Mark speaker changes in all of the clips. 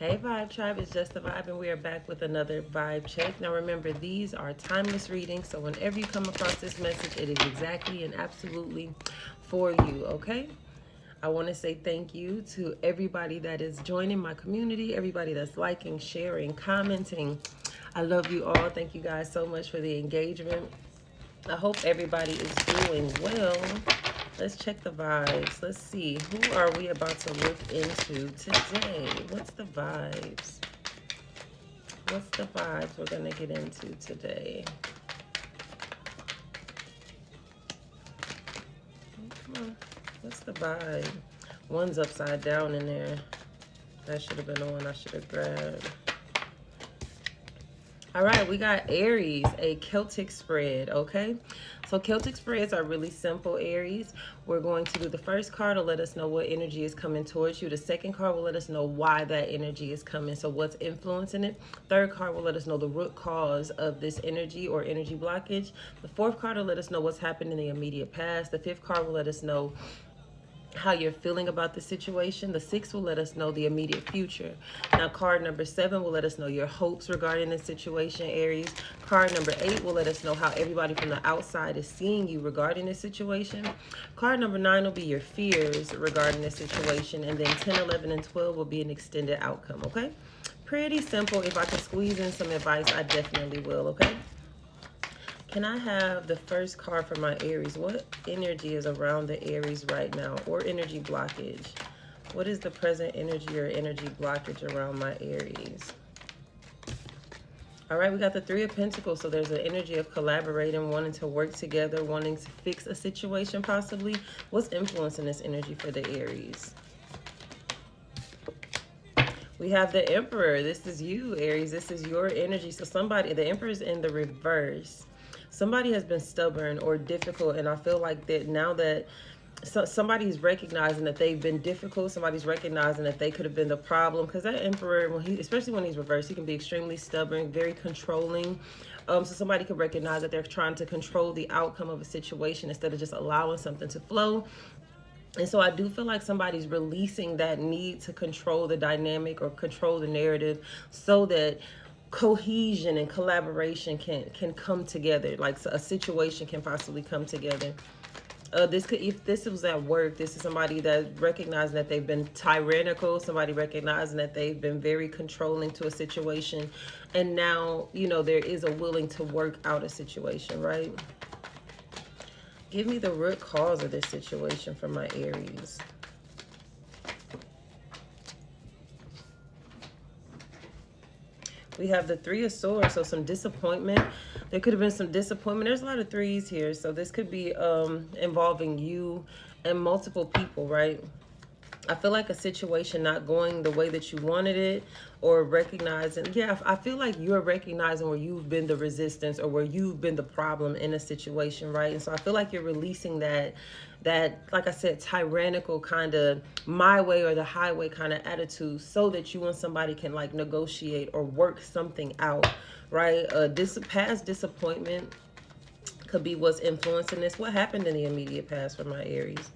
Speaker 1: Hey Vibe Tribe, it's just the Vibe, and we are back with another Vibe Check. Now remember, these are timeless readings, so whenever you come across this message, it is exactly and absolutely for you, okay? I want to say thank you to everybody that is joining my community, everybody that's liking, sharing, commenting. I love you all. Thank you guys so much for the engagement. I hope everybody is doing well. Let's check the vibes. Let's see. Who are we about to look into today? What's the vibes? What's the vibes we're going to get into today? Come on. What's the vibe? One's upside down in there. That should have been the one I should have grabbed. All right, we got Aries, a Celtic spread, okay? So Celtic spreads are really simple, Aries. We're going to do the first card to let us know what energy is coming towards you. The second card will let us know why that energy is coming, so what's influencing it. Third card will let us know the root cause of this energy or energy blockage. The fourth card will let us know what's happened in the immediate past. The fifth card will let us know how you're feeling about the situation. The sixth will let us know the immediate future. Now, card number 7 will let us know your hopes regarding the situation, Aries. Card number 8 will let us know how everybody from the outside is seeing you regarding the situation. Card number 9 will be your fears regarding the situation. And then 10, 11, and 12 will be an extended outcome, okay? Pretty simple. If I can squeeze in some advice, I definitely will, okay? Can I have the first card for my Aries? What energy is around the Aries right now, or energy blockage? What is the present energy or energy blockage around my Aries? All right, we got the Three of Pentacles. So there's an energy of collaborating, wanting to work together, wanting to fix a situation possibly. What's influencing this energy for the Aries? We have the Emperor. This is you, Aries. This is your energy. So somebody, the Emperor is in the reverse. Somebody has been stubborn or difficult, and I feel like that now that somebody's recognizing that they've been difficult, somebody's recognizing that they could have been the problem, because that Emperor, especially when he's reversed, he can be extremely stubborn, very controlling. So somebody could recognize that they're trying to control the outcome of a situation instead of just allowing something to flow. And so I do feel like somebody's releasing that need to control the dynamic or control the narrative so that cohesion and collaboration can come together, like a situation can possibly come together. This could, if this was at work, this is somebody that recognizing that they've been tyrannical, somebody recognizing that they've been very controlling to a situation, and now there is a willing to work out a situation, right? Give me the root cause of this situation for my Aries. We have the Three of Swords, so some disappointment. There could have been some disappointment. There's a lot of threes here, so this could be involving you and multiple people, right? I feel like a situation not going the way that you wanted it, or recognizing, yeah, I feel like you're recognizing where you've been the resistance or where you've been the problem in a situation, right? And so I feel like you're releasing that, like I said, tyrannical kind of my way or the highway kind of attitude, so that you and somebody can like negotiate or work something out, right? This past disappointment could be what's influencing this. What happened in the immediate past for my Aries?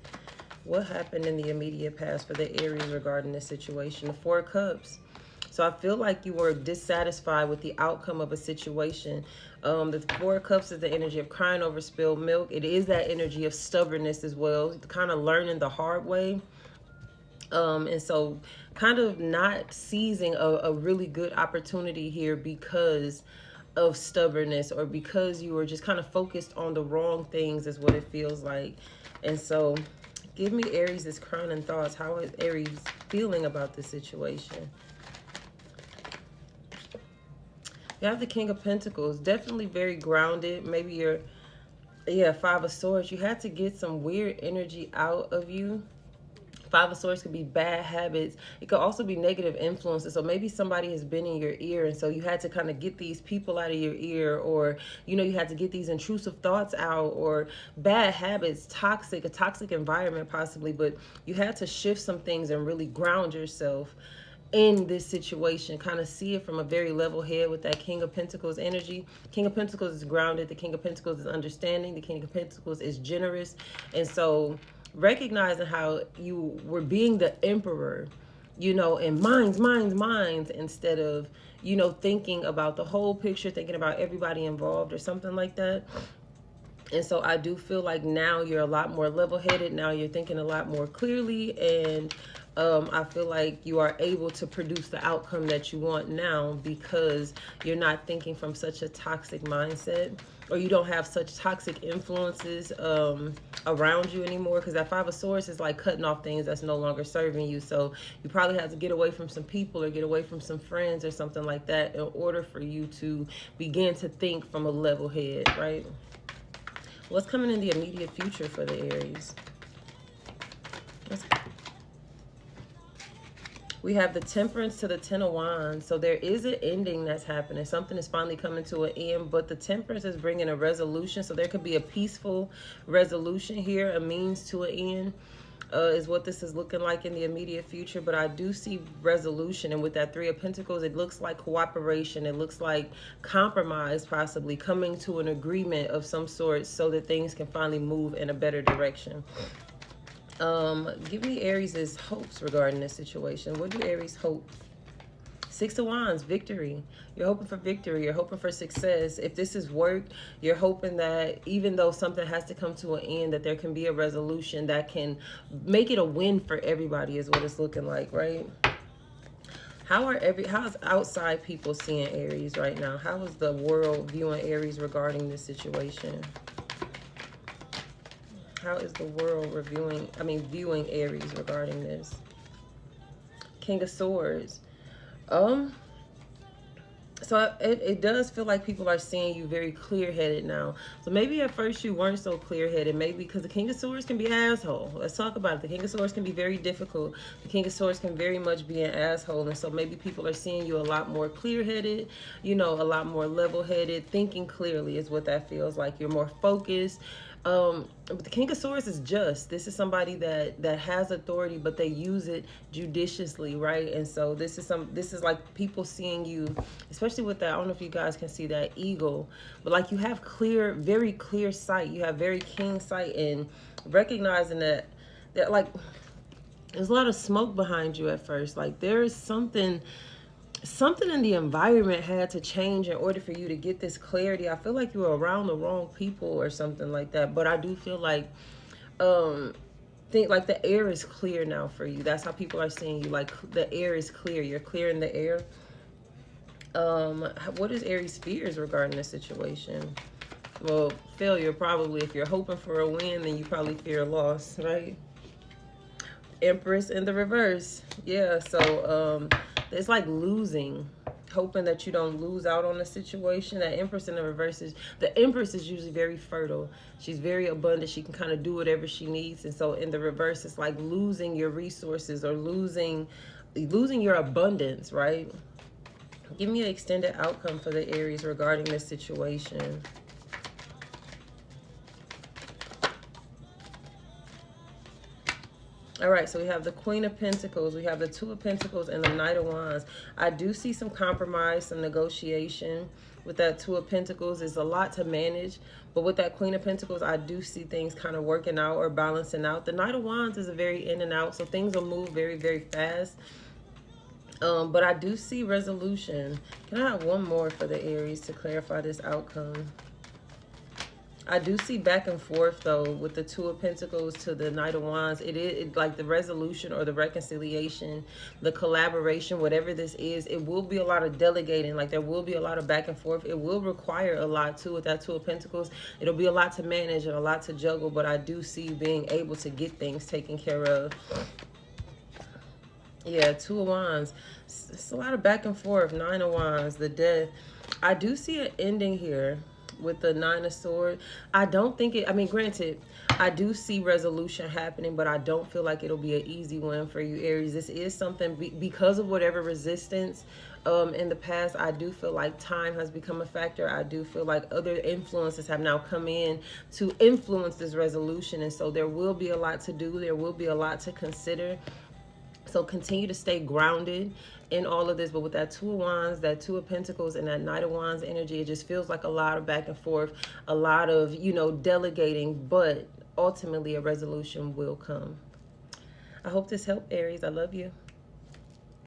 Speaker 1: What happened in the immediate past for the Aries regarding this situation? The Four of Cups. So I feel like you were dissatisfied with the outcome of a situation. The Four of Cups is the energy of crying over spilled milk. It is that energy of stubbornness as well, kind of learning the hard way. And so kind of not seizing a really good opportunity here because of stubbornness, or because you were just kind of focused on the wrong things is what it feels like. And so give me Aries' crowning thoughts. How is Aries feeling about this situation? You have the King of Pentacles. Definitely very grounded. Maybe you're, yeah, Five of Swords. You had to get some weird energy out of you. Five of Swords could be bad habits. It could also be negative influences. So maybe somebody has been in your ear, and so you had to kind of get these people out of your ear, or you had to get these intrusive thoughts out, or bad habits, a toxic environment possibly. But you had to shift some things and really ground yourself in this situation, kind of see it from a very level head with that King of Pentacles energy. King of Pentacles is grounded. The King of Pentacles is understanding. The King of Pentacles is generous. And so recognizing how you were being the emperor you know, in minds, instead of, you know, thinking about the whole picture, thinking about everybody involved or something like that. And so I do feel like now you're a lot more level-headed. Now you're thinking a lot more clearly. And I feel like you are able to produce the outcome that you want now because you're not thinking from such a toxic mindset, or you don't have such toxic influences around you anymore. Because that Five of Swords is like cutting off things that's no longer serving you. So you probably have to get away from some people or get away from some friends or something like that in order for you to begin to think from a level head, right? What's coming in the immediate future for the Aries? We have the Temperance to the Ten of Wands. So there is an ending that's happening. Something is finally coming to an end, but the Temperance is bringing a resolution. So there could be a peaceful resolution here, a means to an end. Is what this is looking like in the immediate future. But I do see resolution, and with that Three of Pentacles, it looks like cooperation, it looks like compromise, possibly coming to an agreement of some sort so that things can finally move in a better direction. Give me Aries' hopes regarding this situation. What do Aries hope? Six of Wands, victory. You're hoping for victory. You're hoping for success. If this is work, you're hoping that even though something has to come to an end, that there can be a resolution that can make it a win for everybody is what it's looking like, right? How's outside people seeing Aries right now? How is the world viewing Aries regarding this situation? How is the world viewing Aries regarding this? King of Swords. So it does feel like people are seeing you very clear-headed now. So maybe at first you weren't so clear-headed. Maybe because the King of Swords can be an asshole. Let's talk about it. The King of Swords can be very difficult. The King of Swords can very much be an asshole. And so maybe people are seeing you a lot more clear-headed, you know, a lot more level-headed. Thinking clearly is what that feels like. You're more focused. But the King of Swords is just. This is somebody that has authority, but they use it judiciously, right? And so this is like people seeing you, especially with that. I don't know if you guys can see that eagle, but like you have very clear sight. You have very keen sight, and recognizing that like there's a lot of smoke behind you at first. Like there is something in the environment had to change in order for you to get this clarity. I feel like you were around the wrong people or something like that. But I do feel like think like the air is clear now for you. That's how people are seeing you. Like the air is clear. You're clear in the air. What is Aries' fears regarding this situation? Well, failure probably. If you're hoping for a win, then you probably fear loss, right? Empress in the reverse. Yeah, so it's like losing, hoping that you don't lose out on the situation. That Empress in the reverse the Empress is usually very fertile. She's very abundant. She can kind of do whatever she needs. And so in the reverse, it's like losing your resources or losing your abundance, right? Give me an extended outcome for the Aries regarding this situation. All right, so we have the Queen of Pentacles, we have the Two of Pentacles, and the Knight of Wands. I do see some compromise, some negotiation. With that Two of Pentacles, it's a lot to manage. But with that Queen of Pentacles, I do see things kind of working out or balancing out. The Knight of Wands is a very in and out, so things will move very, very fast. But I do see resolution. Can I have one more for the Aries to clarify this outcome? I do see back and forth, though, with the Two of Pentacles to the Knight of Wands. It is like the resolution or the reconciliation, the collaboration, whatever this is, it will be a lot of delegating. Like there will be a lot of back and forth. It will require a lot, too, with that Two of Pentacles. It'll be a lot to manage and a lot to juggle, but I do see being able to get things taken care of. Yeah, Two of Wands. It's a lot of back and forth. Nine of Wands, the Death. I do see an ending here with the Nine of Swords. I don't think it, I mean, granted, I do see resolution happening, but I don't feel like it'll be an easy one for you, Aries. This is something, because of whatever resistance in the past, I do feel like time has become a factor. I do feel like other influences have now come in to influence this resolution. And so there will be a lot to do. There will be a lot to consider. So continue to stay grounded in all of this. But with that Two of Wands, that Two of Pentacles, and that Knight of Wands energy, it just feels like a lot of back and forth, a lot of, you know, delegating, but ultimately a resolution will come. I hope this helped, Aries. I love you.